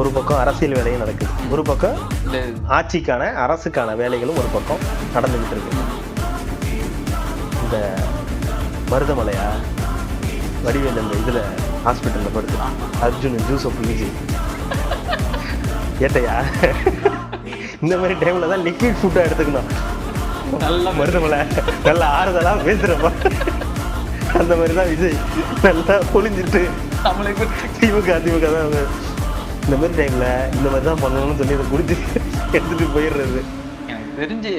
ஒரு பக்கம் அரசியல் வேலையும் நடக்குது, ஒரு பக்கம் ஆட்சிக்கான அரசுக்கான வேலைகளும் ஒரு பக்கம் நடந்துகிட்டு இருக்கு. இந்த மருதமலையா வடிவேல் இந்த இதில் ஹாஸ்பிட்டலில் படுத்துட்டான், அர்ஜுன் ஜூஸை புளிச்சு ஏட்டையா இந்த மாதிரி டைமில் தான் லிக்விட் ஃபுட்டாக எடுத்துக்கணும். நல்ல மருதமலை நல்லா ஆறுதலாக பேசுகிறப்ப அந்த மாதிரி தான் விஜய் நல்லா பொழிஞ்சிட்டு திமுக தான் இந்த மாதிரி டைமில் இந்த மாதிரி தான் பண்ணணும்னு சொல்லி அதை குடிச்சு எடுத்துகிட்டு போயிடுறது. எனக்கு தெரிஞ்சு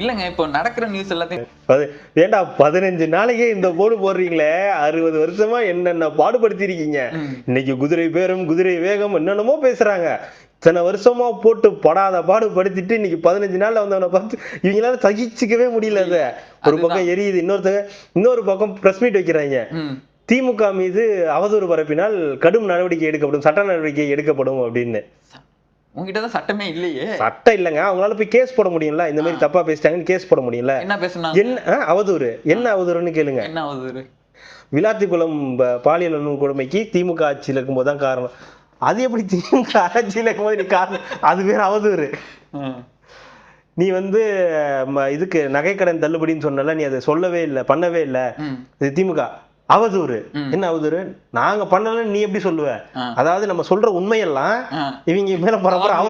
இல்லைங்க, இப்போ நடக்கிற நியூஸ் எல்லாத்தையும் ஏண்டா 15 நாளைக்கே இந்த போடு போடுறீங்களே, 60 வருஷமா என்னென்ன பாடுபடுத்திருக்கீங்க. இன்னைக்கு குதிரை பேரம் குதிரை வேகம் என்னென்னமோ பேசுறாங்க. இத்தனை வருஷமா போட்டு படாத பாடுபடுத்திட்டு இன்னைக்கு 15 நாள்ல வந்தவனை பார்த்து இவங்களால சகிச்சுக்கவே முடியல. அதை ஒரு பக்கம் எரியுது, இன்னொரு பக்கம் பிரஸ் மீட் வைக்கிறாங்க. திமுக மீது அவதூறு பரப்பினால் கடும் நடவடிக்கை எடுக்கப்படும், சட்ட நடவடிக்கை எடுக்கப்படும் அப்படின்னு. உங்ககிட்டதான் சட்டமே இல்லையே. சட்டம் இல்லைங்க, அவங்களால போய் கேஸ் போட முடியும்ல. இந்த மாதிரி தப்பா பேசிட்டாங்கன்னு கேஸ் போட முடியல. என்ன பேசுனாங்க? என்ன அவதூறு, என்ன அவதூறுன்னு கேளுங்க. என்ன அவதூறு? விளாத்திக்குளம் பாலியல் கொடுமைக்கு திமுக ஆட்சியில் இருக்கும்போது தான் காரணம். அது எப்படி திமுக ஆட்சியில் இருக்கும்போது நீ காரணம்? அது வேற அவதூறு. நீ இதுக்கு நகைக்கடன் தள்ளுபடின்னு சொன்னல, நீ அதை சொல்லவே இல்லை, பண்ணவே இல்லை. இது திமுக அவதூறு. என்ன அவதூறு? நாங்க பண்ணலன்னு நீ எப்படி சொல்லுவ? அதாவது நம்ம சொல்ற உண்மையெல்லாம் இவங்க மேல பரப்புற